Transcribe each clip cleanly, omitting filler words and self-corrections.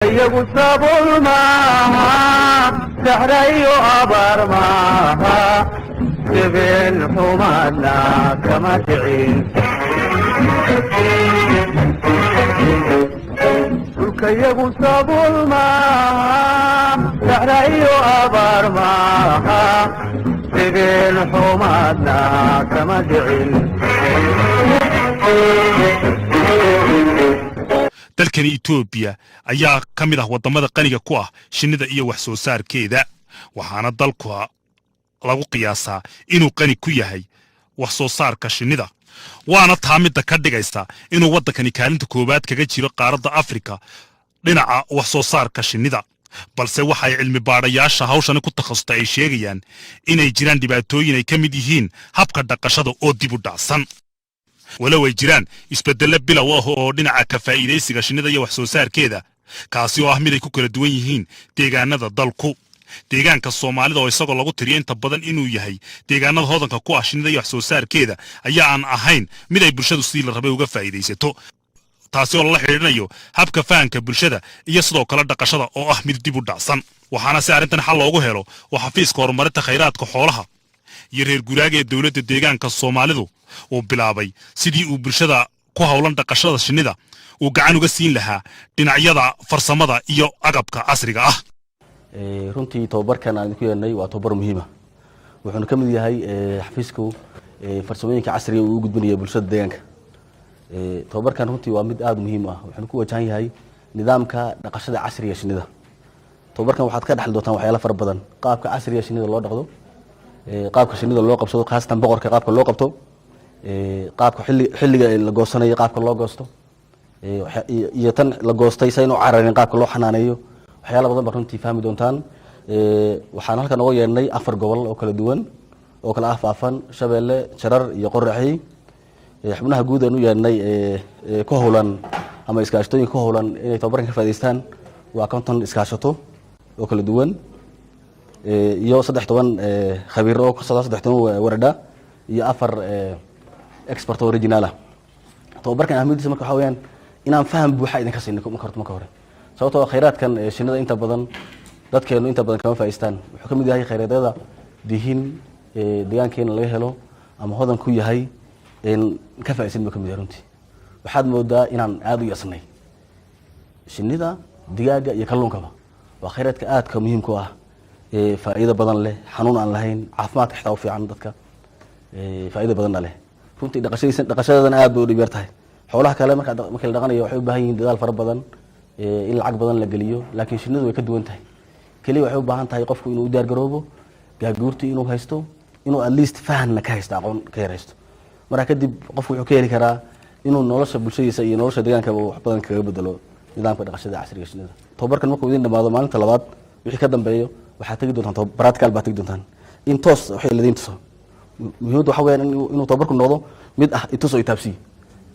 dhulkayagu sabool maaha saxrayo abaar maaha jabeen xumaadna kama dhicin dhulkayagu sabool maaha saxrayo abaar maaha jabeen xumaadna kama dhicin dalkani Itoobiya ayaa ka mid ah wadamada qaniga ku ah shinnida iyo wax soo saarkeeda waxaana dalku lagu qiyaasaa inuu qani ku yahay wax soo saarka shinnida waana taamida ka dhigaysa inuu wadankani kaalinta koobaad kaga jiro qaaradda Afrika dhinaca wax soo saarka shinnida balse waxay cilmi baarayaasha hawshan ku takhasustay ay sheegayaan inay jiraan dhibaatooyin ay ka mid yihiin habka dhaqashada oo dib u dhacsan walow ay jiraan isbeddello bilow ah oo dhinaca ka faa'iidaysiga shinnida iyo wax soo saarkeeda kaasi oo ah mid ay ku kala duwan yihiin deegaanada dalku deegaanka Soomaalida oo isagoo lagu tiriyo inta badan inuu yahay deegaanada hodanka ku ah shinnida iyo wax soo saarkeeda ayaa aan ahayn mid ay bulshadu si la rabay uga faa'iidaysato taasi oo la xiriirinayo habka fahanka bulshada iyo sidoo kale dhaqashada oo ah mid dib u dhacsan waxaana si arrintan xal loogu helo oo xafiiska horumarinta khayraadka xoolaha iyo reer guraaga ee dawladda deegaanka Soomaalidu oo bilaabay sidii uu bulshada ku hawlan dhaqashada shinnida uu gacan uga siin lahaa dhinacyada farsamada iyo agabka casriga ah runtii tababarkan aan ku yeelnay waa tababar muhiim ah wuxuuna ka mid yahay xafiisku farsamooyinka casriga uu u gudbinayo bulshada deegaanka tababarkan runtii waa mid aad muhiim ah wuxuuna ku wajahan yahay nidaamka dhaqashada casriga shinnida tababarkan waxaad ka dhaxli doontaan waxyaalo fara badan qaabka casriga shinnida loo dhaqdo qaabka shinnida loo qabsado khaasatan boqorka qaabka loo qabto qaabka xilliga la goosanayo qaabka loo goosto iyo tan la goostay saynu cararin qaabka loo xanaaneeyo waxyaalo badan baa runtii fahmi doontaan waxaan halkan uga yeernay 4 gobol oo kala duwan oo kala ah Faafan Shabeelle Jarar iyo Qorraxi xubnaha guud aan u yeernay ku howlan ama iskaashatooyin ku howlan inay tababarkan ka faa'iideystaan waa konton iskaashato oo kala duwan iyo 13 khabiir oo ka soo 13 warada iyo 4 expert original ah tababarkan ahmiyadiisa marka waxa weeyaan inaan faham buuxa idinka siino marka hore sababtoo khayraadkan shinnida inta badan dadkeenu inta badan kama faa'iideystaan wuxuu ka mid yahay khayraadada dihin deegaankeena laga helo ama hodan ku yahay in ka faa'iideysan ma ka mid yahay runtii waxaad moodaa inaan aad u yasnay shinnida digaaga iyo kalluunkaba waa khayraadka aadka muhiimka ah faa'iido badan leh xanuun aan lahayn caafimaadka xitaa u fiican dadka faa'iido badan leh runtii dhaqashadeedana aad bay u dhib yar tahay xoolaha kale marka la dhaqanayo waxay u baahan yihiin dadaal fara badan in lacag badan la geliyo laakiin shinnidu way ka duwan tahay kaliya waxay u baahan tahay qofku inuu u diyaar garoobo gaaguurta inuu haysto inuu at least fahanna ka haysto aqoon ka yaraysto marka kadib qofku wuxuu ka heli karaa inuu nolosha bulshadiisa iyo nolosha deegaanka wax badan kaga bedelo nidaamka dhaqashada casriga shinnida tababarkan markuu idin dhamaado maalinta labaad wixii ka dambeeyo waxaad tagi doontaan practical baad tagi doontaan in toos waxay leediin tuso muhiimadu waxa weeyaan inuu tababarku noqdo mid ah ituso itaabsi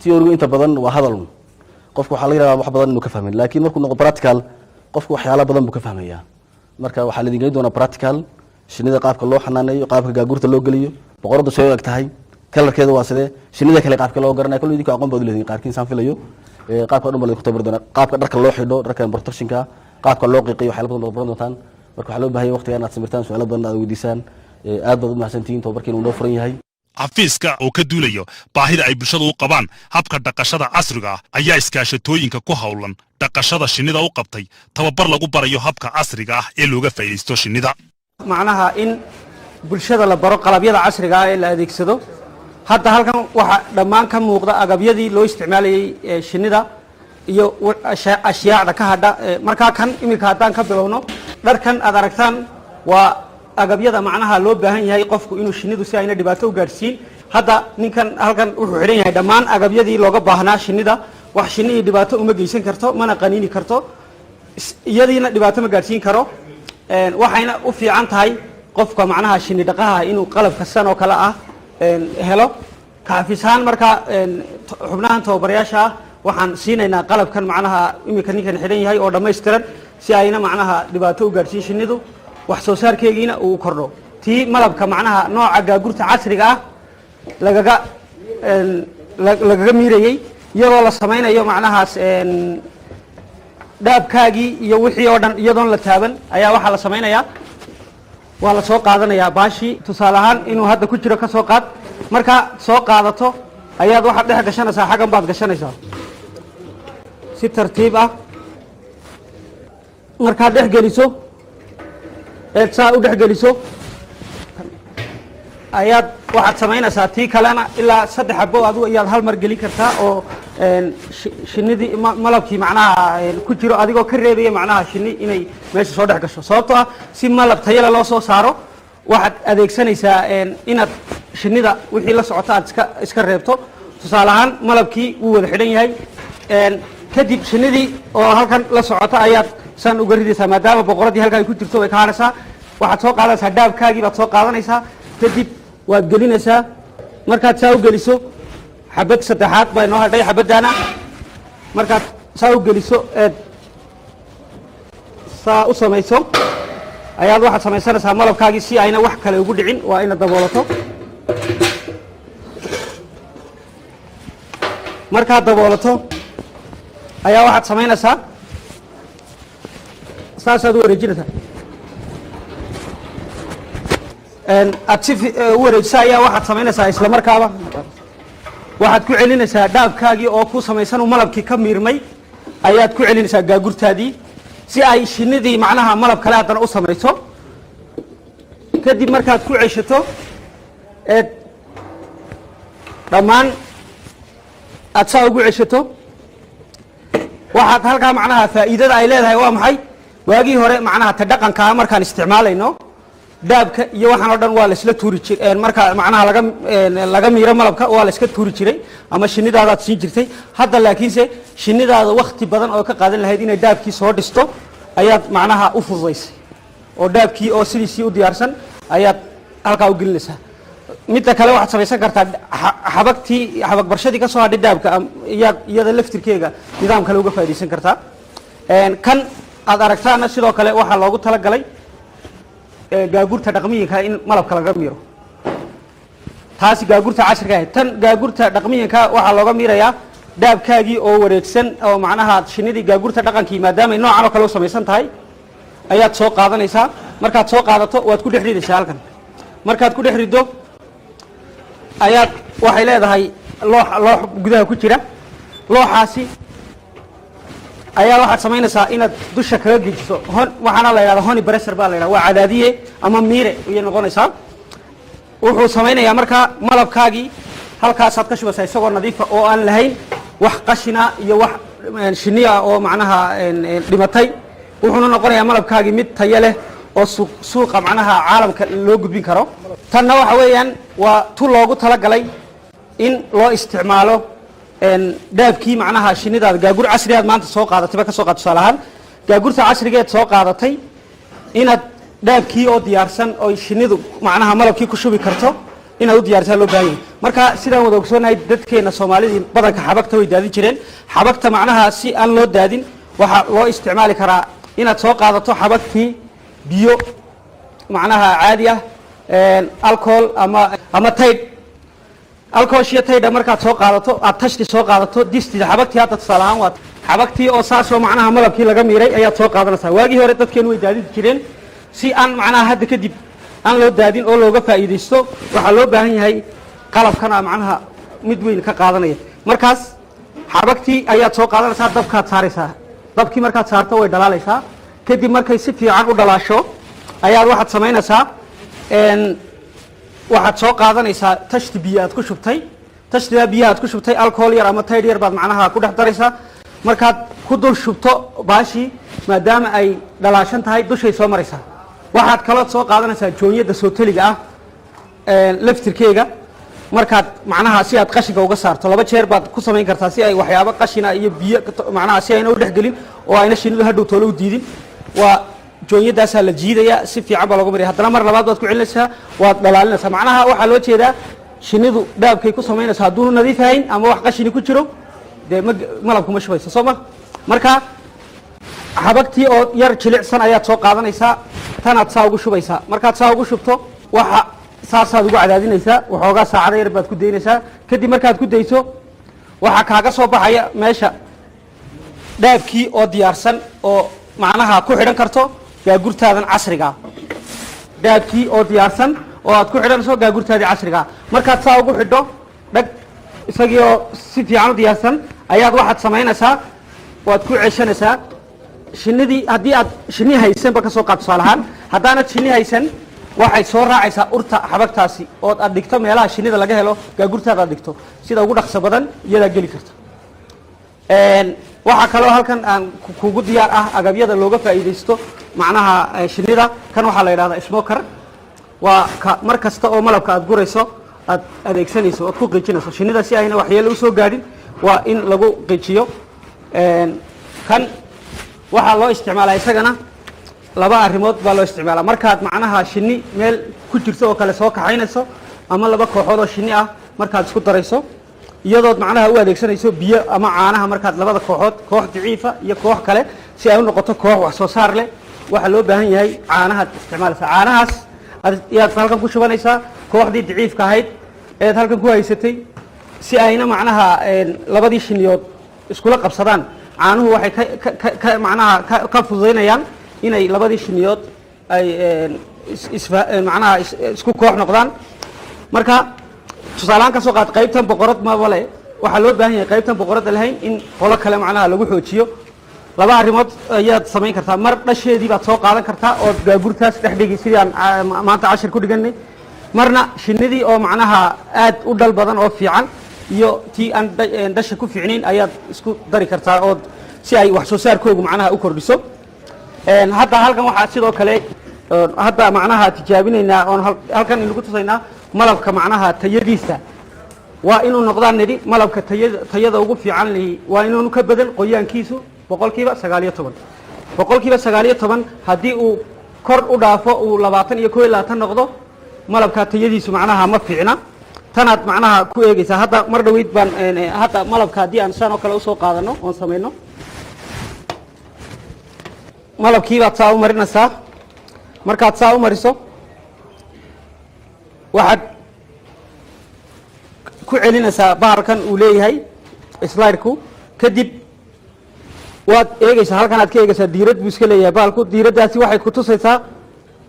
theory inta badan waa hadal qofku waxa la yiraahdaa wax badan inuu ka fahmo laakiin markuu noqdo practical qofku waxyaalo badan buu ka fahmayaa marka waxa la idin gelin doonaa practical shinnida qaabka loo xanaaneeyo qaabka gaaguurta loo geliyo boqoradu soo eg tahay kalarkeedu waa sidee shinnida kale qaabka loo garanayo kullu idinku aqoon baad u leedahay qaarkiin saan filayo qaabka dhan baa ku tabar doona qaabka dharka loo xidho dharka protectionka qaabka loo qiiqiyo waxyaalo badan baad baran doontaan marka waxa loo baahan yahay waqtiga inaad samirtaan su'aalo badan aad weydiisaan aad baad u mahadsantihiin tababarkiina uu noo furan yahay xafiiska oo ka duulayo baahida ay bulshadu u qabaan habka dhaqashada casriga ah ayaa iskaashatooyinka ku hawlan dhaqashada shinnida u qabtay tababar lagu barayo habka casriga ah ee looga faa'iideysto shinnida macnaha in bulshada la baro qalabyada casriga ah ee la adeegsado hadda halkan waxa dhammaan ka muuqda agabyadii loo isticmaalayay shinnida iyo ashyaacda ka hadha marka kan imika haddaan ka bilowno dharkan aad aragtaan waa agabyada macnaha loo baahan yahay qofku inuu shinnidu si ayna dhibaato u gaarsiin hadda ninkan halkan wuxuu xidhan yahay dhammaan agabyadii looga baahnaa shinnida wax shinni dhibaato uma geysan karto mana qaniini karto iyadiina dhibaato ma gaarsiin karo waxayna u fiican tahay qofka macnaha shinni dhaqaha inuu qalab kastan oo kale ah helo kaafisaan marka xubnahan tababarayaasha waxaan siinaynaa qalabkan macnaha imika ninkan xidhan yahay oo dhammaystiran si ayna macnaha dhibaato u gaarsiin shinnidu wax soo saarkeegiina uu kordho tii malabka macnaha nooca gaagurta casriga ah lagaga miirayay iyadoo la samaynayo macnahaas dhaabkaagii iyo wixii oo dhan iyadoon la taaban ayaa waxaa la samaynayaa waa la soo qaadanayaa baashii tusaale ahaan inuu hadda ku jiro ka soo qaad markaa soo qaadato ayaad waxaad dhex gashanaysaa xaggan baad gashanaysaa si tartiib ah markaad dhex geliso eed saa u dhex geliso ayaad waxaad samaynaysaa tii kalena ilaa 3 xabo adigu ayaad hal mar gelin kartaa oo shinnidii malabkii macnaha ku jiro adigoo ka reebaya macnaha shinni inay meesha soo dhex gasho sababtoo ah si malab tayale loo soo saaro waxaad adeegsanaysaa inaad shinnida wixii la socota aad iska reebto tusaale ahaan malabkii wuu wada xidhan yahay kadib shinnidii oo halkan la socota ayaad san uga ridaysaa maadaama boqoradii halka ay ku jirto way ka hadhaysaa waxaad soo qaadanaysaa dhaabkaagii baad soo qaadanaysaa kadib waad gelinaysaa markaad saa u geliso xabad saddexaad baa inoo hadhay xabaddaana markaad saa u geliso eed saa u samayso ayaad waxaad samaysanaysaa malabkaagii si ayna wax kale ugu dhicin waa ina daboolato markaad daboolato ayaa waxaad samaynaysaa saasaad u wareejinaysaa aad si u wareejisa ayaa waxaad samaynaysaa isla markaaba waxaad ku celinaysaa dhaabkaagii oo ku samaysan malabkii ka miirmay ayaad ku celinaysaa gaagurtaadii si ay shinnidii macnaha malab kale haddana u samayso kadib markaad ku ceshato eed dhammaan aad saa ugu ceshato waxaad halkaa macnaha faa'iidada ay leedahay waa maxay waagii hore macnaha ta dhaqankaa markaan isticmaalayno daabka iyo waxaan oo dhan waa la isla tuuri jiray marka macnaha laga miiro malabka waa la iska tuuri jiray ama shinnidaadaad siin jirtay hadda laakiinse shinnidaada waqti badan oo ka qaadan lahayd inay daabkii soo dhisto ayaad macnaha u fududaysay oo daabkii oo sidiisii u diyaarsan ayaad halkaa u gelinaysaa midda kale waxaad samaysan kartaa xabag barshadii ka soo hadhay daabka iyada laftirkeega nidaam kale uga faa'iidaysan kartaa kan aad aragtaana sidoo kale waxaa loogu talagalay gaagurta dhaqmiyinka in malabka laga miiro taasi gaagurta casriga ahayd tan gaagurta dhaqmiyinka waxaa looga miirayaa daabkaagii oo wareegsan oo macnaha shinnidii gaagurta dhaqankii maadaamay noocan oo kale u samaysan tahay ayaad soo qaadanaysaa markaad soo qaadato waad ku dhex ridaysaa halkan markaad ku dhex riddo ayaad waxay leedahay loox gudaha ku jira looxaasi ayaa waxaad samaynaysaa inaad dusha kaga gejiso waxaana la yidhahda honi bresser baa la yidhahda waa cadaadiye ama miire ayay noqonaysaa wuxuu samaynayaa markaa malabkaagii halkaasaad ka shubaysaa isagoo nadiifa oo aan lahayn wax qashina iyo wax shinni ah oo macnaha dhimatay wuxuuna noqonayaa malabkaagii mid tayo leh oo suuqa macnaha caalamka loo gudbin karo tanna waxa weeyaan waa tu loogu talagalay in loo isticmaalo dhaabkii macnaha shinnidaada gaagur casrigaad maanta soo qaadatay ba ka soo qaad tusaale ahaan gaagurta casrigeed soo qaadatay inaad dhaabkii oo diyaarsan oo shinnidu macnaha malabkii ku shubi karto inaad u diyaarsaa loo baahan yahay marka sidaan wada ogsoonahay dadkeena soomaalidii badanka xabagta way daadin jireen xabagta macnaha si aan loo daadin waxaa loo isticmaali karaa inaad soo qaadato xabagtii biyo macnaha caadi ah alcohol ama tayd alcohol taydha markaad soo qaadato aad tashti soo qaadato distida xabagtii hadda tusaale ahaan waa xabagtii oo saasoo macnaha malabkii laga miiray ayaad soo qaadanaysaa waagii hore dadkeenu way daadin jireen si aan macnaha hadda kadib aan loo daadin oo looga faa'iidaysto waxaa loo baahan yahay qalabkana macnaha mid weyn ka qaadanaya markaas xabagtii ayaad soo qaadanaysaa dabkaad saaraysaa dabkii markaad saarto way dhalaalaysaa kadib markay si fiican u dhalaasho ayaad waxaad samaynaysaa waxaad soo qaadanaysaa tashti biyo aad ku shubtay tashtidaa biyaha aad ku shubtay alcohol yar ama tayd yar baad macnaha ku dhex daraysaa markaad ku dul shubto baashii maadaama ay dhalaashan tahay dushay soo maraysaa waxaad kalood soo qaadanaysaa joonyada sooteliga ah laftirkeega markaad macnaha si aad qashinka uga saarto 2 jeer baad ku samayn kartaa si ay waxyaabo qashina iyo biyo macnaha si ayna u dhexgelin oo ayna shinnidu hadhow toolo u diidin waa joonyadaasaa la jiidaya si fiican baa loogu mariya haddana mar labaad baad ku celinaysaa waad dhalaalinaysaa macnaha waxaa loo jeedaa shinnidu dhaabkay ku samaynaysaa hadduunu nadiif ahayn ama wax qashini ku jiro dee malabkuma shubayso soo ma marka xabagtii oo yar jilicsan ayaad soo qaadanaysaa tanaad saa ugu shubaysaa markaad saa ugu shubto waxa saasaad ugu cadaadinaysaa waxoogaa saacada yar baad ku daynaysaa kadib markaad ku dayso waxaa kaaga soo baxaya meesha dhaabkii oo diyaarsan oo macnaha ku xidhan karto gaagurtaadan casriga ah dhaabkii oo diyaarsan oo aad ku xidhanayso gaagurtaadii casriga ah markaad saa ugu xidho dhag isagii oo si fiican u diyaarsan ayaad waxaad samaynaysaa waad ku ceshanaysaa shinnidii haddii aad shinni haysanba ka soo qaad tusaale ahaan haddaanad shinni haysan waxay soo raacaysaa urta xabagtaasi ood aad dhigto meelaha shinnida laga helo gaagurtaada aad dhigto sida ugu dhaqso badan iyadaa geli karta waxaa kaloo halkan aan kugu diyaar ah agabyada looga faa'iidaysto macnaha shinnida kan waxaa la yidhahdaa smoker waa ka mar kasta oo malabka aad gurayso aad adeegsanayso oad ku qiijinayso shinnida si ayna waxyeelo usoo gaadhin waa in lagu qiijiyo kan waxaa loo isticmaalaa isagana laba arrimood baa loo isticmaalaa markaad macnaha shinni meel ku jirto oo kale soo kaxaynayso ama laba kooxood oo shinni ah markaad isku darayso iyadood macnaha u adeegsanayso biyo ama caanaha markaad labada kooxood koox daciifa iyo koox kale si ay u noqoto koox wax soo saar leh waxaa loo baahan yahay caanahaad isticmaalaysaa caanahaas ayaad halkan ku shubanaysaa kooxdii daciifka ahayd eed halkan ku haysatay si ayna macnaha labadii shinniyood iskula qabsadaan caanuhu waxay macnaha ka fududaynayaan inay labadii shinniyood ay macnaha isku koox noqdaan marka tusaalehaan ka soo qaad qaybtan boqorad mabale waxaa loo baahan yahay qaybtan boqoradda lahayn in qolo kale macnaha lagu xoojiyo laba arrimood ayaad samayn kartaa mar dhasheedii baad soo qaadan kartaa ood gaagurtaas dhex dhigi sidii aan maanta cashir ku dhiganay marna shinnidii oo macnaha aad u dhal badan oo fiican iyo tii aan dhasha ku fiicnayn ayaad isku dari kartaa ood si ay wax soo saarkoogu macnaha u kordhiso hadda halkan waxaa sidoo kale hadda macnaha tijaabinaynaa oon halkan inagu tusaynaa malabka macnaha tayadiisa waa inuu noqdaan nidhi malabka tayada ugu fiican lihi waa inuunu ka badan qoyaankiisu boqolkiiba 19 boqolkiiba 19 haddii uu kor u dhaafo uu 20 iyo 21 noqdo malabka tayadiisu macnaha ma fiicna tanaad macnaha ku eegaysaa hadda mar dhaweyd baan hadda malabka haddii aan saan oo kale usoo qaadano oon samayno malabkii baad saa u marinaysaa markaad saa u mariso waxaad ku celinaysaa bahalkan uu leeyahay slideku kadib waad eegaysaa halkan aad ka eegaysaa diirad buu iska leeyahay bahalku diiraddaasi waxay ku tusaysaa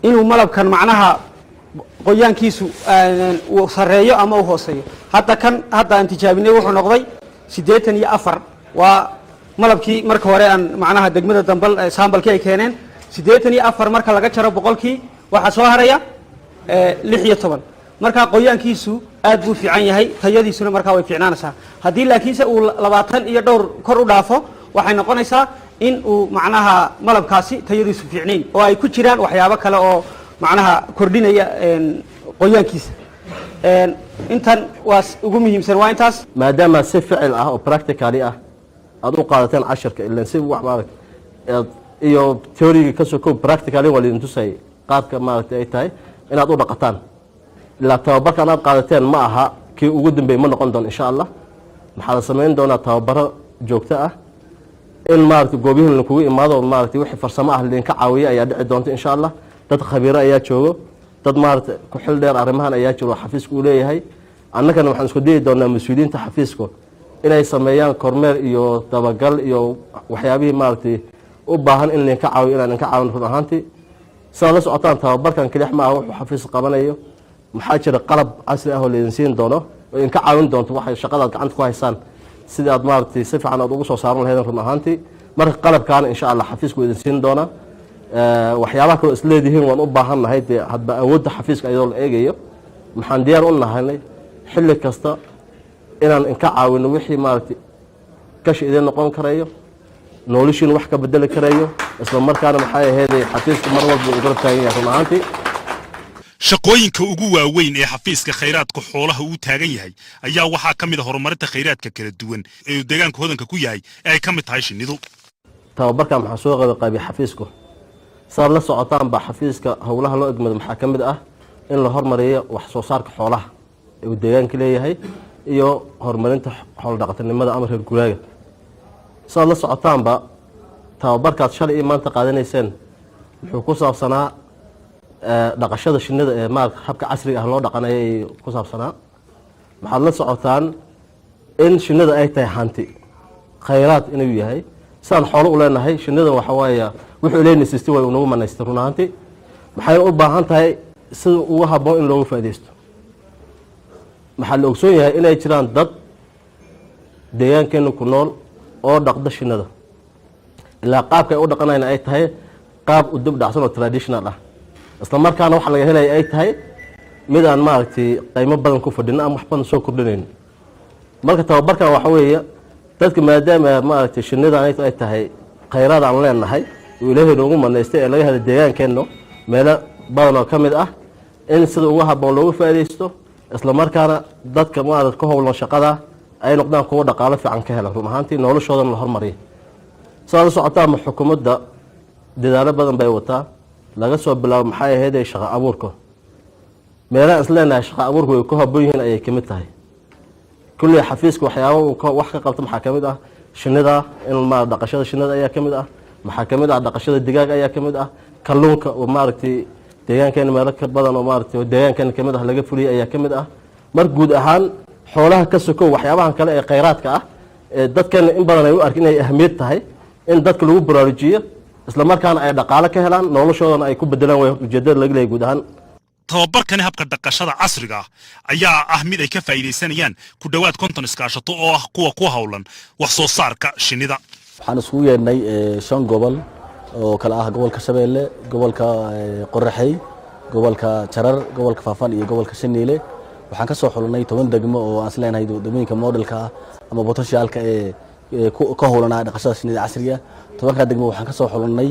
inuu malabkan macnaha qoyaankiisu uu sareeyo ama uu hooseeyo hadda kan hadda aan tijaabinay wuxuu noqday 84 waa malabkii marka hore aan macnaha degmada dambal sambalkii ay keeneen 84 marka laga jaro boqolkii waxa soo haraya 16 marka qoyaankiisu aad buu fiican yahay tayadiisuna marka way fiicnaanaysaa haddii laakiinse uu 20 iyo dhowr kor u dhaafo waxay noqonaysaa in uu macnaha malabkaasi tayadiisu fiicnayn oo ay ku jiraan waxyaabo kale oo macnaha kordhinaya qoyaankiisa intan waa ugu muhiimsan waa intaas maadaama si ficil ah oo practically ah aad u qaadateen casharka ilaan si wax maaragtay iyo theory ka soo koob practically wali intusay qaabka maaragtay ay tahay inaad u dhaqataan ilaa tababarka aad qaadateen ma aha kii ugu dambeeyay ma noqon doon insha Allah maxaa la sameyn doonaa tababaro joogto ah in maaragtay goobihiin kugu imaado maaragtay wixii farsamo ah lidinka caawiya ayaa dhici doonta insha Allah dad khabiiro ayaa joogo dad maaragtay ku xil dheer arrimahan ayaa jiro xafiisku uu leeyahay annagana waxaan isku dayi doonaa mas'uuliyiinta xafiiska inay sameeyaan kormeer iyo dabagal iyo waxyaabihii maaragtay u baahan in lidinka caawiyo inaan idinka caawin run ahaantii sidaa la socotaan tababarkan kelix ma aha wuxuu xafiis qabanayo maxaa jira qalab casri ah oo laydin siin doono oo idinka caawin doonto waxay shaqadaad gacanta ku haysaan sidii aad maaragtay si fiican aad ugu soo saaran lahaydeen run ahaantii marka qalabkaana insha Allah xafiisku idin siin doonaa waxyaabaha kale isleedihiin waan u baahannahay dee hadba awoodda xafiiska iyadoo la eegayo maxaan diyaar u nahay xilli kasta inaan inka caawino wixii maaragtay gashi idin noqon karayo noloshiin wax ka bedeli karayo isla markaana maxay ahayd xafiisku mar walba uu garab taagan yahay run ahaantii shaqooyinka ugu waaweyn ee xafiiska khayraadka xoolaha uu taagan yahay ayaa waxaa ka mid ah horumarinta khayraadka kala duwan ee deegaanka hodanka ku yahay ee ay ka mid tahay shinnidu tababarkan maxaa soo qaybay xafiisku saar la socotaan ba xafiiska howlaha loo egmado maxaa ka mid ah in la hormariyo wax soo saarka xoolaha ee uu deegaanka leeyahay iyo horumarinta xoolo dhaqatinimada ama reer guraaga saar la socotaan ba tababarkaad shalay maanta qaadanayseen wuxuu ku saabsanaa dhaqashada shinnida ee maarka habka casriga ah loo dhaqanayo ay ku saabsanaa maxaad la socotaan in shinnida ay tahay hanti khayraad inuu yahay sidaan xoolo u leenahay shinnida waxa waaye wuxuu leeyahay system way ugu manaystay runaantii maxay u baahan tahay sida ugu habboon in looga faa'iideysto maxaa la ogsoon yahay inay jiraan dad deegaankeena ku nool oo dhaqda shinnida ilaa qaabka ay u dhaqanayna ay tahay qaab u dib dhacsan oo traditional ah isla markaana waxa laga helay ay tahay mid aan maaragtay qiimo badan ku fadhino ama wax badan soo kordhinayn marka tababarkan waxa weeye dadka maadaama maaragtay shinnida ay tahay khayraad aan leenahay oo ilaahay noogu manaystay ee laga helay deegaankeena meelo badan oo ka mid ah in sida ugu habboon looga faa'iideysto isla markaana dadka maaragtay ka howlan shaqada ay noqdaan kuwa dhaqaale fiican ka helaan run ahaantii noloshoodan la hormariyo sidaad u socotaa ma xukuumadda dadaalo badan bay wataa laga soo bilaabo maxay ahayd ay shaqo abuurka meelaha isleenahay shaqo abuurku way ku habboon yihiin ayay ka mid tahay kulli xafiiska waxyaabo uu wax ka qabto maxaa ka mid ah shinnida in ma dhaqashada shinnida ayaa ka mid ah maxaa ka mid ah dhaqashada digaag ayaa ka mid ah kalluunka oo maaragtay deegaankeena meelo ka badan oo maaragtay deegaankeena ka mid ah laga fuliyay ayaa ka mid ah mar guud ahaan xoolaha ka sokow waxyaabahan kale ee khayraadka ah ee dadkeena in badan ay u arkin inay ahmiyad tahay in dadka lagu baraarujiyo isla markaana ay dhaqaale ka helaan noloshoodana ay ku bedelaan way ujeedada laga leeyahay guud ahaan tababarkani habka dhaqashada casriga ah ayaa ah mid ay ka faa'iideysanayaan ku dhawaad 50 iskaashato oo ah kuwa ku hawlan wax soo saarka shinnida waxaan isugu yeernay 5 gobol oo kala ah gobolka Shabeelle gobolka Qoraxay gobolka Jarar gobolka Faafan iyo gobolka Shaniile waxaan ka soo xulinay 10 degmo oo aan isleenahay degmooyinka modelka ama potentialka ee ka howlanaa dhaqashada shinnida casriga 10 degmo waxaan ka soo xulinay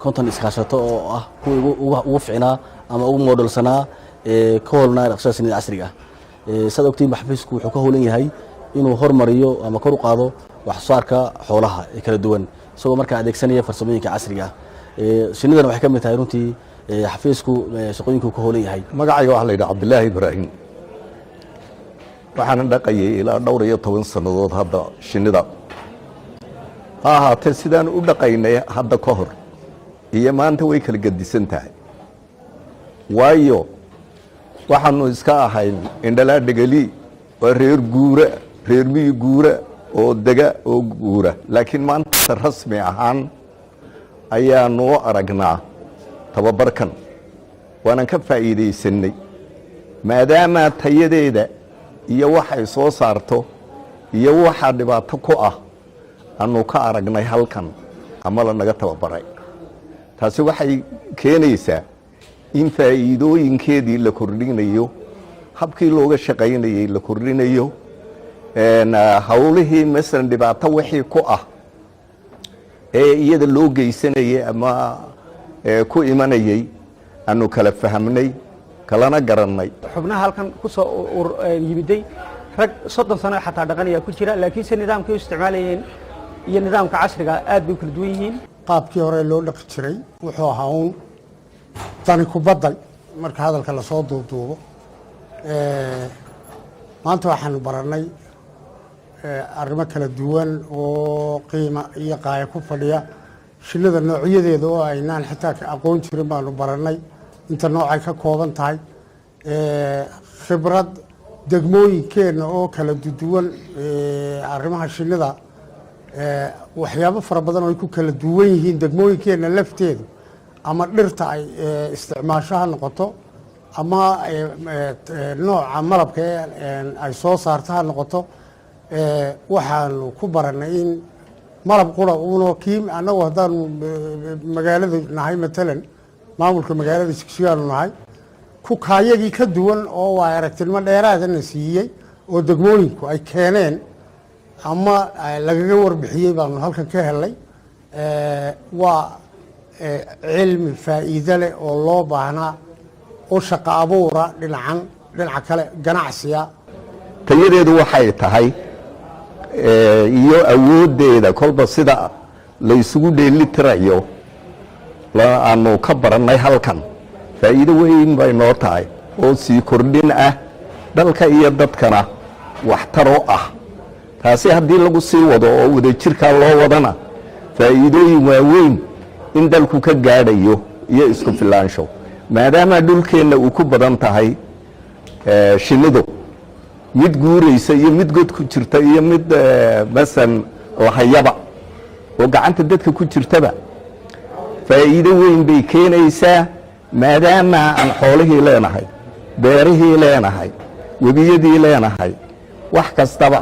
50 iskaashato oo ah kuwa ugu fiicnaa ama ugu modelsanaa ka howlanaa dhaqashada shinnida casriga sad ogtiin xafiisku wuxuu ka howlan yahay inuu hormariyo ama kor u qaado wax soo saarka xoolaha ee kala duwan isagoo markaa adeegsanaya farsamooyinka casriga shinnidan waxay ka mid tahay runtii xafiisku shaqooyinku ka howlan yahay magacayga waxa la yidhaha Cabdillaahi Ibraahim waxaan dhaqayay ilaa dhowr iyo 10 sanadood hadda shinnida ha ahaatee sidaan u dhaqaynay hadda ka hor iyo maanta way kala gedisan tahay waayo waxaanu iska ahayn indhalaa dhegeli waa reer guura reer miyi guura oo dega oo guura laakiin maanta rasmi ahaan ayaanu aragnaa tababarkan waanan ka faa'iideysanay maadaama tayadeeda iyo waxay soo saarto iyo waxa dhibaato ku ah aanu ka aragnay halkan ama la naga tababaray taasi waxay keenaysaa in faa'iidooyinkeedii la kordhinayo habkii looga shaqaynayay la kordhinayo hawlihii masalan dhibaato wixii ku ah ee iyada loo geysanayay ama ku imanayay aanu kala fahamnay kalana garannay xubnaha halkan ku soo yimiday rag 30 sano xataa dhaqanaya ku jira laakiin se nidaamkii isticmaalayeen iyo nidaamka casriga aad bay kala duwan yihiin qaabkii hore loo dhaqi jiray wuxuu ahaa uun tani ku badal marka hadalka la soo duuduubo maanta waxaanu baranay arrimo kala duwan oo qiimo iyo qaaya ku fadhiya shinnida noocyadeeda oo aynaan xitaa aqoon jirin baanu baranay inta noocay ka kooban tahay khibrad degmooyinkeenna oo kala duwan arrimaha shinnida waxyaabo fara badan oo ay ku kala duwan yihiin degmooyinkeenna lafteedu ama dhirta ay isticmaasho ha noqoto ama nooca malabka ay soo saarto ha noqoto waxaanu ku baranay in malab qura uunoo kii annagu haddaanu magaalada nahay matalan maamulka magaalada Jigjigaanu nahay ku kaayagii ka duwan oo waa aragtinimo dheeraadana siiyey oo degmooyinku ay keeneen ama lagaga warbixiyey baanu halkan ka helay waa cilmi faa'iido leh oo loo baahnaa oo shaqo abuura dhinaca kale ganacsiga tayadeedu waxay tahay iyo awoodeeda kolba sida la isugu dheelitirayo aanu ka barannay halkan faa'iido weyn bay noo tahay oo sii kordhin ah dalka iyo dadkana waxtaro ah taasi haddii lagu sii wado oo wadajirkaa loo wadana faa'iidooyin waaweyn in dalku ka gaadhayo iyo isku filaansho maadaama dhulkeenna uu ku badan tahay shinnidu mid guuraysa iyo mid god ku jirta iyo mid masan lahayaba oo gacanta dadka ku jirtaba faa'iido weyn bay keenaysaa maadaama aan xoolihii leenahay beerihii leenahay webiyadii leenahay wax kastaba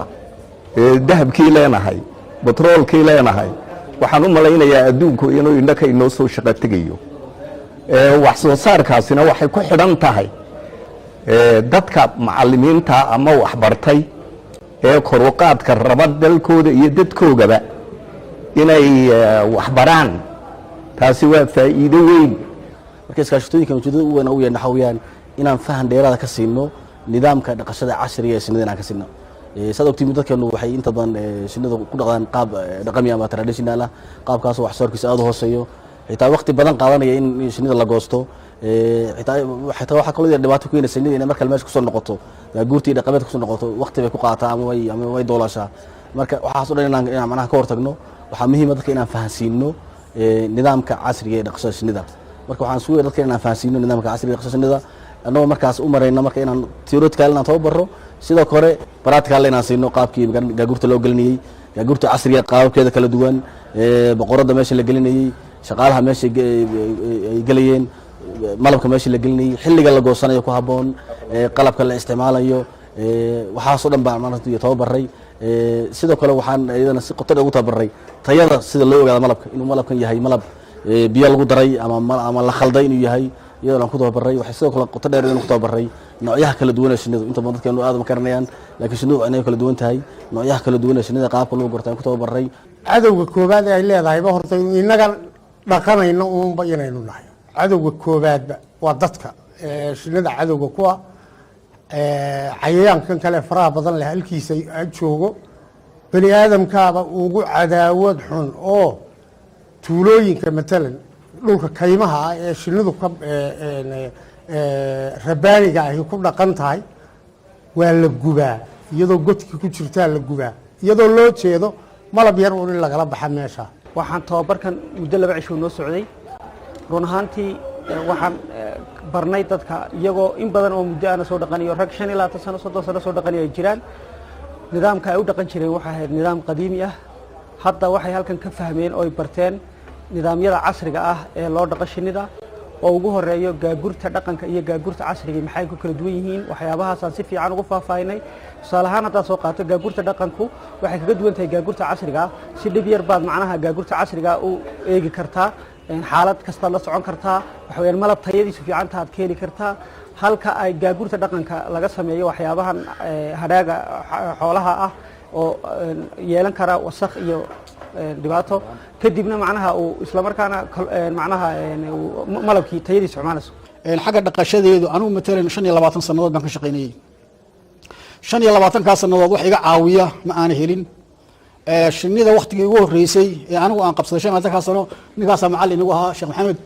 dahabkii leenahay batroolkii leenahay waxaan u malaynayaa adduunku inuu indhaka inoo soo shaqo tegayo wax soo saarkaasina waxay ku xidhan tahay dadka macallimiinta ama waxbartay ee koruqaadka raba dalkooda iyo dadkoogaba inay waxbaraan taasi waa faa'iido weyn marka iskaashatooyinka ujeedada ugu weyn u yahay waxa weeyaan inaan fahan dheeraada ka siino nidaamka dhaqashada casriga ee shinnida inaan ka siino saad ogtiin dadkeenu waxay inta badan shinnida ku dhaqdaan qaab dhaqami ama traditional ah qaabkaas wax soo saarkiisa aad u hooseeyo xitaa waqti badan qaadanaya in shinnida la goosto xitaa waxa kale oo dhibaato ku keenaysa shinnida inay markale meesha ku soo noqoto guurtii dhaqameed ku soo noqoto waqti bay ku qaataa ama way doolashaa marka waxaas oo dhan inaan macnaha ka hortagno waxaa muhiim ah dadka inaan fahansiino nidaamka casriga ee dhaqashada shinnida marka waxaan suugaa dadka inaan fahansiino nidaamka casriga ee dhaqashada shinnida annagoo markaas u marayna marka inaan theoretical inaan tababaro sidoo kale practical inaan siino qaabkii gaagurta loo gelinayay gaagurta casriga qaababkeeda kala duwan boqorada meesha la gelinayay shaqaalaha meesha ay gelayeen malabka meesha la gelinayay xilliga la goosanayo ku haboon qalabka la isticmaalayo waxaas oo dhan baan maanta tababaray sidoo kale waxaan iyadana si qoto dheer ugu tababaray tayada sida loo ogaado malabka inuu malabkan yahay malab biyo lagu daray ama la khalday inuu yahay iyadoo aan ku tababaray waxay sidoo kale qoto dheer inaan ku tababaray noocyaha kala duwan ee shinnidu inta badan dadkeenu aad ma garanayaan laakiin shinnidu inay kala duwan tahay noocyaha kala duwan ee shinnida qaabka loo gortay aan ku tababaray cadowga koobaad ee ay leedahayba horta inaga dhaqanayno uunba inaynu nahay cadowga koobaadba waa dadka shinnida cadowga kuwa cayayaankan kale faraha badan leh halkiisa joogo bani aadamkaaba ugu cadaawad xun oo tuulooyinka matalan dhulka kaymaha ah ee shinnidu ka rabaaniga ahi ku dhaqan tahay waa la gubaa iyadoo godkii ku jirtaa la gubaa iyadoo loo jeedo malab yar uun in lagala baxa meesha waxaan tababarkan muddo 2 cisho noo socday run ahaantii waxaan barnay dadka iyagoo in badan oo muddo aan soo dhaqaniyo rag 25 sano 30 sano soo dhaqaniyo ay jiraan nidaamka ay u dhaqan jireen waxa ahayd nidaam qadiimi ah hadda waxay halkan ka fahmeen oo ay barteen nidaamyada casriga ah ee loo dhaqo shinnida oo ugu horeeyo gaagurta dhaqanka iyo gaagurta casriga maxay ku kala duwan yihiin waxyaabahaas aan si fiican ugu faahfaahinay tusaale ahaan haddaad soo qaato gaagurta dhaqanku waxay kaga duwan tahay gaagurta casriga ah si dhib yar baad macnaha gaagurta casriga u eegi kartaa xaalad kasta la socon kartaa waxa weeyaan malab tayadiisu fiican tahay aad ka heli kartaa halka ay gaagurta dhaqanka laga sameeyo waxyaabahan hadhaaga xoolaha ah oo yeelan kara wasakh iyo dhibaato kadibna macnaha uu isla markaana macnaha malabkii tayadiisu xumaanayso xagga dhaqashadeedu anigu matalan 25 sanadood baan ka shaqaynayay 25 ka sanadood wax iga caawiya ma aan helin shinnida waqtigii ugu horeysay ee anigu aan qabsaday 25 ka sano ninkaas macallin igu ahaa Sheekh Maxamed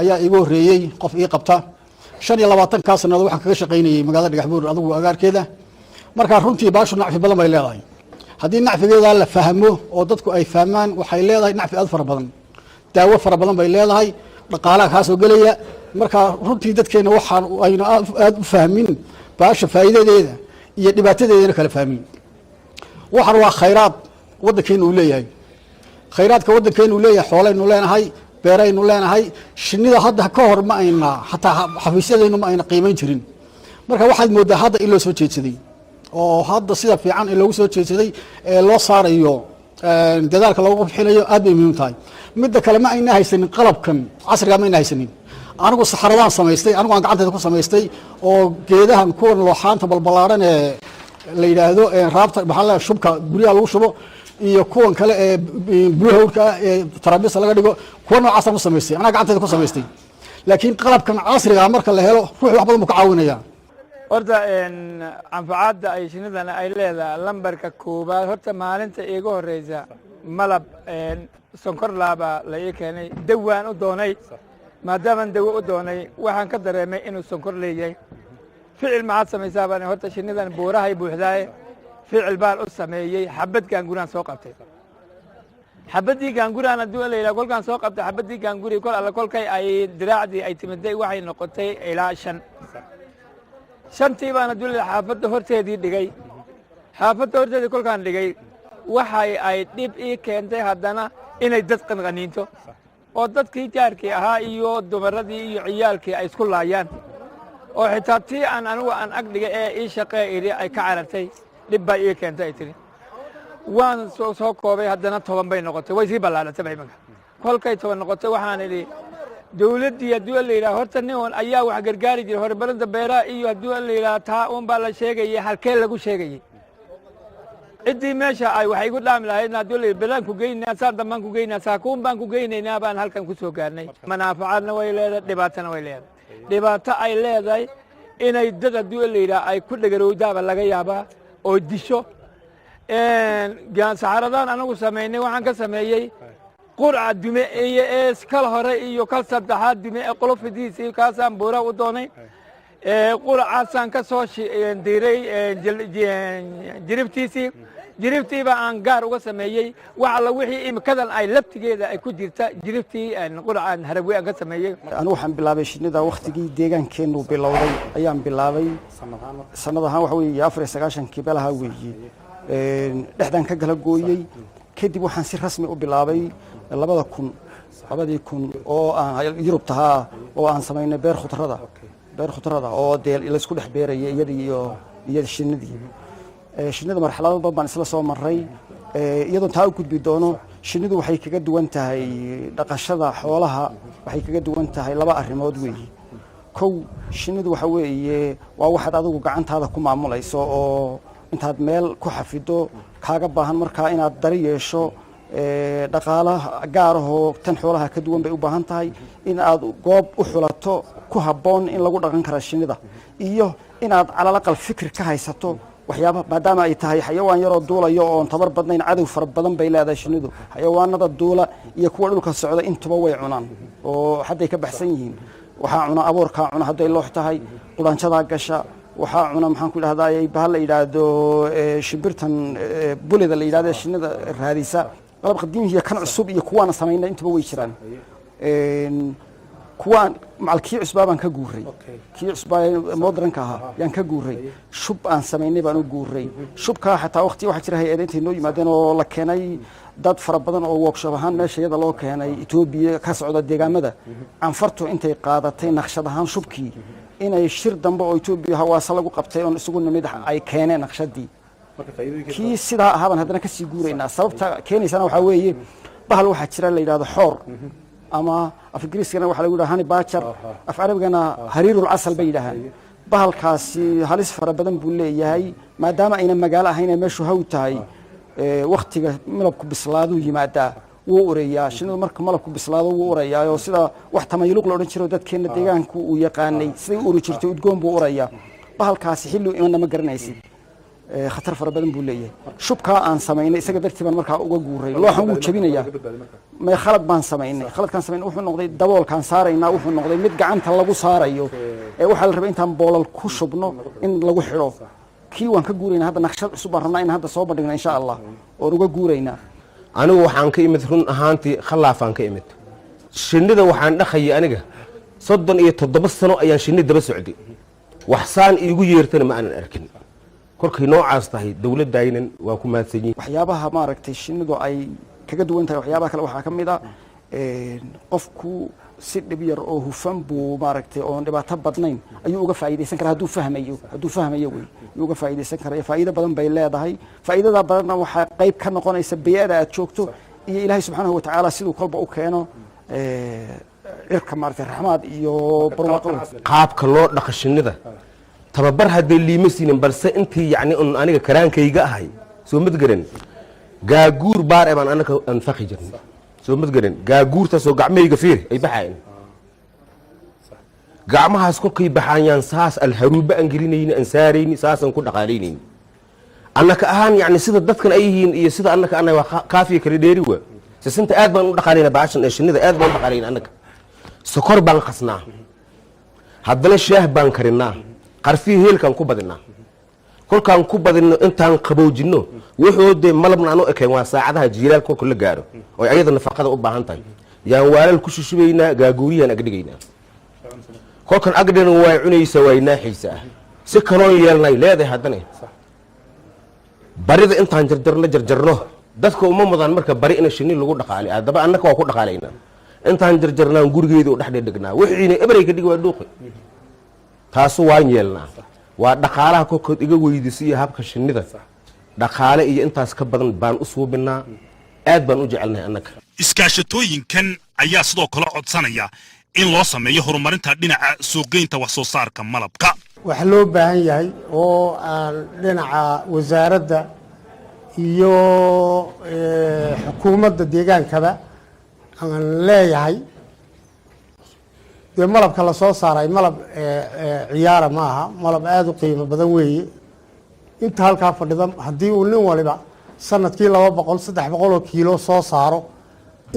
ayaa igu horeeyay qof ii qabta 25 ka sanadood waxaan kaga shaqaynayay magaalada Dhagaxbuur adigu agaarkeeda marka runtii baashu nacfi badan bay leedahay haddii nacfigeeda la fahmo oo dadku ay fahmaan waxay leedahay nacfi aad fara badan daawo fara badan bay leedahay dhaqaalaha ka soo galaya marka runtii dadkeena waxaan ayna aad u fahmin baasha faa'iidadeeda iyo dhibaatadeedana kala fahmin waxaan waa khayraad waddankeenu uu leeyahay khayraadka waddankeenu uu leeyahay xooleynu leenahay beeraynu leenahay shinnida hadda ka hor ma ayna xataa xafiisyadeenu ma ayna qiimayn jirin marka waxaad moodaa hadda in loo soo jeedsaday oo hadda sida fiican in lagu soo jeedsaday ee loo saarayo dadaalka lagu bixinayo aad bay muhiim tahay midda kale ma ayna haysanin qalabkan casriga ma ayna haysanin anigu saxaradaan samaystay anigu aan gacanteeda ku samaystay oo geedahan kuwan looxaanta balbalaaran ee la yidhaahdo raabta maxaa la shubka guryaha lagu shubo iyo kuwan kale ee buluhawrka ee taraabisa laga dhigo kuwa noocaasaan ku samaystay anaa gacanteeda ku samaystay laakiin qalabkan casriga marka la helo ruuxi wax badan buu ka caawinaya horta anfacaadda ay shinnidana ay leedahay lambarka koobaad horta maalinta iiga horeysa malab sonkor laaba la ii keenay dawaan u doonay maadaamaan dawo u doonay waxaan ka dareemay inuu sonkor leeyahay ficil maxaad samaysaa baan horta shinnidan buurahay buuxdaaye ficil baan u sameeyey xabad gaanguraan soo qabtay xabaddii gaanguraan haddii la yidhaha kolkaan soo qabtay xabaddii gaanguri kol alla kolkay ay diraacdii ay timiday waxay noqotay ilaa 5 shantii baan haddii la xaafadda horteedii dhigay xaafadda horteedii kolkaan dhigay waxay ay dhib ii keentay haddana inay dad qanqaniinto oo dadkii jaarkii ahaa iyo dumaradii iyo ciyaalkii ay isku laayaan oo xitaa tii aan anigu aan agdhiga ee ii shaqee idhi ay ka carartay dhib baa ii keentay ay tiri waan soo koobay haddana 10 bay noqotay way sii ballaaratay imanka kolkay 10 noqotay waxaan idhi dawladdii hadduu la yidhaha horta nin ayaa wax gargaari jiray horumarinta beeraha iyo hadduu la yidhaha taa uun baa la sheegayay halkee lagu sheegayay ciddii meesha ay waxay igu dhaami lahaydna hadduu la yidhi belaan ku geynaynaa saa dambaan ku geynaynaa saakuun baan ku geynaynaa baan halkan ku soo gaarnay manaafacaadna way leedahay dhibaatana way leedahay dhibaato ay leedahay inay dad hadduu la yidhaha ay ku dhagarowdaaba laga yaabaa oo disho saxaradaan anagu samaynay waxaan ka sameeyey qurca dume iyo ee kal hore iyo kal saddexaad dume ee qolofidiisii kaasaan buura u doonay qurcaasaan ka soo diray jiribtiiba aan gaar uga sameeyey wax alla wixii imikadan ay laftigeeda ay ku jirta jiribtii qurcaan harawi aan ka sameeyey anigu waxaan bilaabay shinnida waqtigii deegaankeenu bilowday ayaan bilaabay sanad ahaan waxa weeye 94 balaha weeye dhexdan ka gala gooyey kadib waxaan si rasmi u bilaabay 2000 oo aan Yurub tahaa oo aan sameynay beer khudrada oo la isku dhex beerayay iyada shinnidii shinnida marxalado badan baan isla soo maray iyadoo taa u gudbi doono shinnidu waxay kaga duwan tahay dhaqashada xoolaha waxay kaga duwan tahay laba arrimood weeye kow shinnidu waxa weeye waa waxaad adigu gacantaada ku maamulayso oo intaad meel ku xafido kaaga baahan markaa inaad dari yeesho dhaqaalaha gaar ahoo tan xoolaha ka duwan bay u baahan tahay in aad goob u xulato ku habboon in lagu dhaqan karo shinnida iyo inaad calalaqal fikir ka haysato waxyaaba maadaama ay tahay xayawaan yaroo duulayo oon tabar badnayn cadow fara badan bay leedahay shinnidu xayawaanada duula iyo kuwa dhulka socda intuba way cunaan oo hadday ka baxsan yihiin waxaa cuna abuurkaa cuna hadday loox tahay qudaanjadaa gasha waxaa cuna maxaan ku idhahdaa bahal la yidhaahdo shimbirtan bulida la yidhahdo shinnida raadisa qalab qadiim iyo kan cusub iyo kuwaana samayna intuba way jiraan kuwaan macalkii cusbaa baan ka guuray kii cusbaa modernka ahaa yaan ka guuray shub aan samaynay baan u guuray shubkaa xataa waqti waxaa jira hay-ada intay noo yimaadeen oo la keenay dad fara badan oo workshop ahaan meesha iyada loo keenay Ethiopia ka socda deegaamada anfartu intay qaadatay naqshad ahaan shubkii inay shir dambe oo Ethiopia hawaasa lagu qabtay oo isugu nimid ay keeneen naqshadii kii sidaa ahaban haddana ka sii guuraynaa sababta keenaysana waxaa weeye bahal waxaa jira la yidhaahdo xoor ama af ingiriiskana waxaa lagu yidhaha honey badger af carabigana hariirul casal bay yidhahaan bahalkaasi halis fara badan buu leeyahay maadaama ayna magaalo ahayn ee meeshu haw tahay waqtiga malabku bislaaduu yimaadaa wuu ureeyaa shinnidu marka malabku bislaado wuu ureeyaa oo sida wax tamayluq la odhan jiro dadkeena deegaanku uu yaqaanay siday u uri jirtay udgoon buu ureeyaa bahalkaasi xilli imanna ma garanaysid khatar fara badan buu leeyahay shubkaa aan samaynay isaga dartii baan markaa uga guuray looxan wuu jabinayaa may khalad baan samaynay khaladkaan samaynay wuxuu noqday daboolkaan saaraynaa wuxuu noqday mid gacanta lagu saarayo waxaa la rabay intaan boolal ku shubno in lagu xidho kii waan ka guuraynaa hadda naqshad cusub baan rabnaa in hadda soo bandhigna insha allah oon uga guuraynaa anigu waxaan ka imid run ahaantii khallaafaan ka imid shinnida waxaan dhaqayay aniga 37 sano ayaan shinni daba socday waxsaan iigu yeertana ma aanan arkin kolkay noocaas tahay dawladaynan waa ku maadsan yihiin waxyaabaha maaragtay shinnidu ay kaga duwan tahay waxyaabaha kale waxaa ka mid ah qofku si dhib yar oo hufan buu maaragtay oon dhibaato badnayn ayuu uga faa'iidaysan karaa hadduu fahmayo wey ayuu uga faa'iidaysan karaa faa'iido badan bay leedahay faa'iidada badanna waxaa qayb ka noqonaysa bay'ada aad joogto iyo ilaahay subxaanahu watacaala siduu kolba u keeno cirka maaragtay raxmaad iyo barwaaqo qaabka loo dhaqo shinnida tababar hadday liima siinin balse intii yacni un aniga karaankayga ahay soo mad garan gaaguur baar ee baan anaka anfaqi jirnay soo mad garan gaaguurtaasoo gacmahayga fiir ay baxaayeen gacmahaas kolkay baxaayaan saas alharuuba aan gelinayni aan saarayni saasaan ku dhaqaalaynayni annaka ahaan yacni sida dadkan ay yihiin iyo sida annaka annaga waa kaafiya kala dheeri waa sisinta aad baan u dhaqaalayna baashan ee shinnida aad baan u dhaqaalayna annaka sokor baan qasnaa haddana shaah baan karinaa qarfii heelkaan ku badinaa kolkaan ku badino intaan qaboojinno wuxuu dee malabna aan u ekeen waa saacadaha jiilaal kolka la gaaro oo ayada nafaqada u baahan tahay yaan waalal ku shushubaynaa gaagooyiyaan agdhigaynaa kolkan agdhina waa cunaysa waa naaxaysaa si kaloon yeelnay leedahay haddana barida intaan jarjarno dadka uma mudan marka bari in shinni lagu dhaqaalay adaba annaka waa ku dhaqaalayna intaan jarjarnaan gurigeeda u dhaxdhe dhignaa wixiina ebreyka dhig waa dhuuqi taas waan yeelnaa waa dhaqaalaha kokood iga weydiisiyo habka shinnida dhaqaale iyo intaas ka badan baan u suubinaa aad baan u jecelnahay annaka iskaashatooyinkan ayaa sidoo kale codsanaya in loo sameeyo horumarinta dhinaca suuqgeynta wax soo saarka malabka waxa loo baahan yahay oo aan dhinaca wasaaradda iyo xukuumadda deegaankaba aan leeyahay dee malabka la soo saaray malab ciyaara ma aha malab aada u qiimo badan weeye inta halkaa fadhida haddii uu nin waliba sanadkii 200-300 oo kiilo soo saaro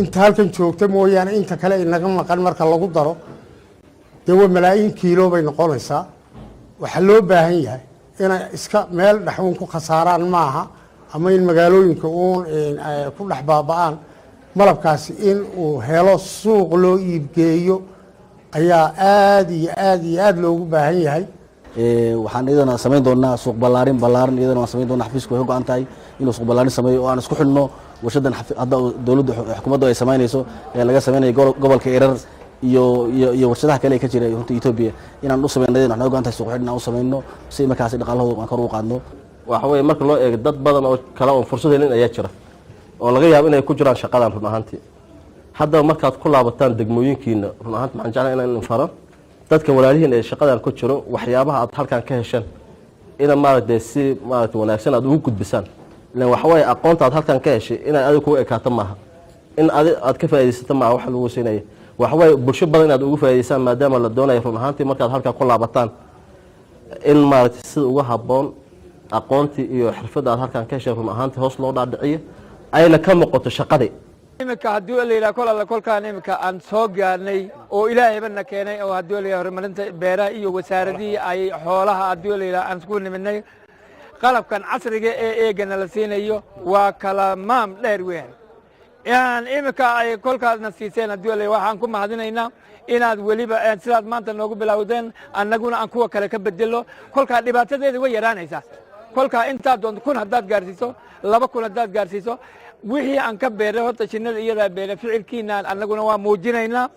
inta halkan joogta mooyaane inta kale inaga maqan marka lagu daro dee waa malaayiin kiilo bay noqonaysaa waxaa loo baahan yahay inay iska meel dhaxuun ku khasaaraan maaha ama in magaalooyinka uun ku dhex baaba'aan malabkaasi in uu helo suuq loo iibgeeyo ayaa aad iyo aad iyo aad loogu baahan yahay waxaan iyadana samayn doonaa suuq ballaarin iyadana waan samayn doonaa xafiisku way u go'an tahay inuu suuq ballaarin sameeyo oo aan isku xidhno warshadan hadda dowladda xukuumaddu ay samaynayso ee laga samaynayo gobolka erar iyo warshadaha kale ee ka jira runta Ethiopia inaan u sameeyno waxaan u go'an tahay suuq xidhna u samayno si markaas dhaqaalahooda aan kor u qaadno waxa weeye marka loo eego dad badan oo kala oo fursad helin ayaa jira oo laga yaabo inay ku jiraan shaqadan run ahaantii hadda markaad ku laabataan degmooyinkiina run ahaantii waxaan jeclahay inaan faro dadka walaalihiin ee shaqadan ku jiro waxyaabaha aad halkan ka heshaan ina maaragtay si maaragtay wanaagsan aad ugu gudbisaan ilaan waxa weeye aqoonta aad halkan ka heshay in aad ku ekaato maaha in aad ka faa'iideysato maaha wax lagu siinay waxa weeye bulsho badan inaad ugu faa'iideysaan maadaama la doonayo run ahaantii markaad halkan ku laabataan in maaragtay sida ugu habboon aqoontii iyo xirfadda aad halkan ka heshay run ahaantii hoos loo dhaadhiciyo ayna ka muuqato shaqadii imika haddii la yidhaha kol alla kolkaan imika aan soo gaarnay oo ilaahayba keenay oo haddii la yidhaha horumarinta beeraha iyo wasaaradihii ay xoolaha haddii la yidhaha aan isku niminay qalabkan casriga ee eegana la siinayo waa kala maam dheer weyn yaan imika ay kolkaasna siiseen haddii la waxaan ku mahadinaynaa inaad weliba sidaad maanta noogu bilowdeen annaguna aan kuwa kale ka bedelo kolkaa dhibaatadeeda way yaraanaysaa kolkaa intaad doonto 1,000 haddaad gaarsiiso 2,000 haddaad gaarsiiso wixii aan ka beeray horta shinnada iyadaa beeray ficilkiina annaguna waa muujinaynaa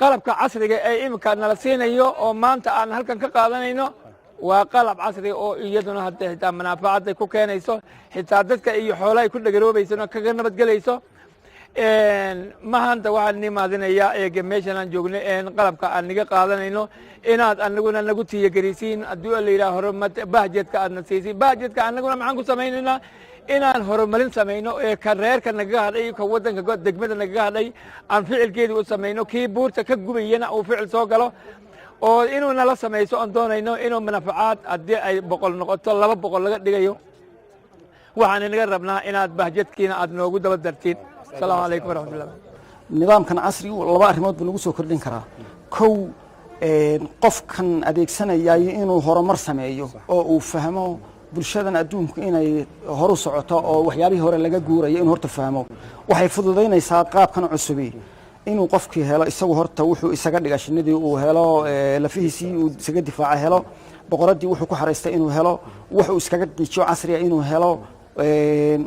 qalabka casriga ee imika nala siinayo oo maanta aan halkan ka qaadanayno waa qalab casri oo iyaduna hadda xitaa manaafacaad ay ku keenayso xitaa dadka iyo xoolaha ku dhagaroobayso kaga nabadgelayso mahanta waxaan nimaadinayaa eega meeshan aan joognay qalabka aan niga qaadanayno inaad annaguna nagu tiyagelisiin haddii la yidhaha horumarta bahjeedka aadna siisiin bahjeedka annaguna maxaan ku samaynaynaa inaan horumarin samayno ee ka reerka nagaga hadhay ka waddanka degmada nagaga hadhay aan ficilkeedii u samayno kii buurta ka gubayana uu ficil soo galo oo inuu nala samayso aan doonayno inuu manaafacaad haddii ay 100 noqoto 200 laga dhigayo waxaan inaga rabnaa inaad bahjeedkiina aad noogu daba dartiin السلام عليكم ورحمة الله نظام كان عصري والله أرمود بنقصه كردين كرا كو قف كان أديك سنة جاي إنه هرمر سمايو أو فهمه برشادنا أدوم إنه هرو صعطة أو وحياري هرا لقى جورا إنه هرت فهمه وحيفضل ذينا يساقاب كانوا عصبي إنه قف كي هلا يسوي هرت وحو يسجد لقاش ندي وهلا لفيه سي وسجد دفاع هلا بقردي وحو كحرسته إنه هلا وحو يسجد شو عصري إنه هلا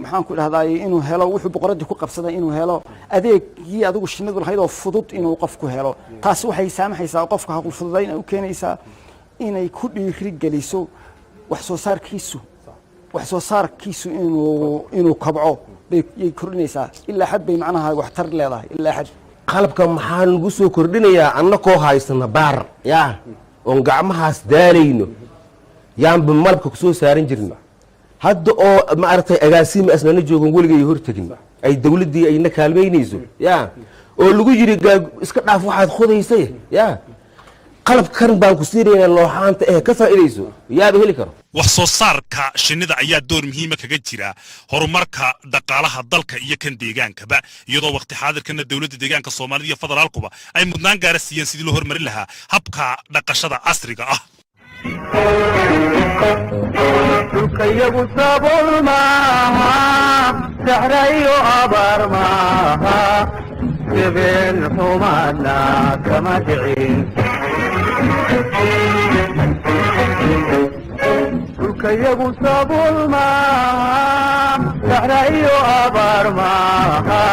maxaan ku dhahday inuu helo wuxuu boqoradii ku qabsaday inuu helo adeegii adigu shinnidu lahayd oo fudud inuu qofku helo taas waxay saamaxaysaa qofka hawl fududayn u keenaysaa inay ku dhiiri geliso wax soo saarkiisu inuu kabco bay kordhinaysaa ilaa xad bay macnaha wax tar leedahay ilaa xad qalabka maxaa lagu soo kordhinayaa annakoo haysana baar yaa oon gacmahaas daalayno yaanba malabka ku soo saaran jirno hadda oo maaragtay agaasimi asnana joogan weligay hortagin ay dawladdii ayna kaalmaynayso yaa oo lagu yiri iska dhaaf waxaad khodaysay yaa qalabkan baan ku siinaynaa looxaanta ka faa'iideyso yaaba heli karo wax soo saarka shinnida ayaa door muhiim ah kaga jira horumarka dhaqaalaha dalka iyo kan deegaankaba iyadoo waqti xaadirkana dawladda deegaanka Soomaaliya iyo federaalkuba ay mudnaan gaar siiyeen sidii loo horumarin lahaa habka dhaqashada casriga ah dhulkayagu sabool maaha saxrayo abaar maaha sibeen xumaadna kama dhicin dhulkayagu sabuul maaha saxra iyo abaar maaha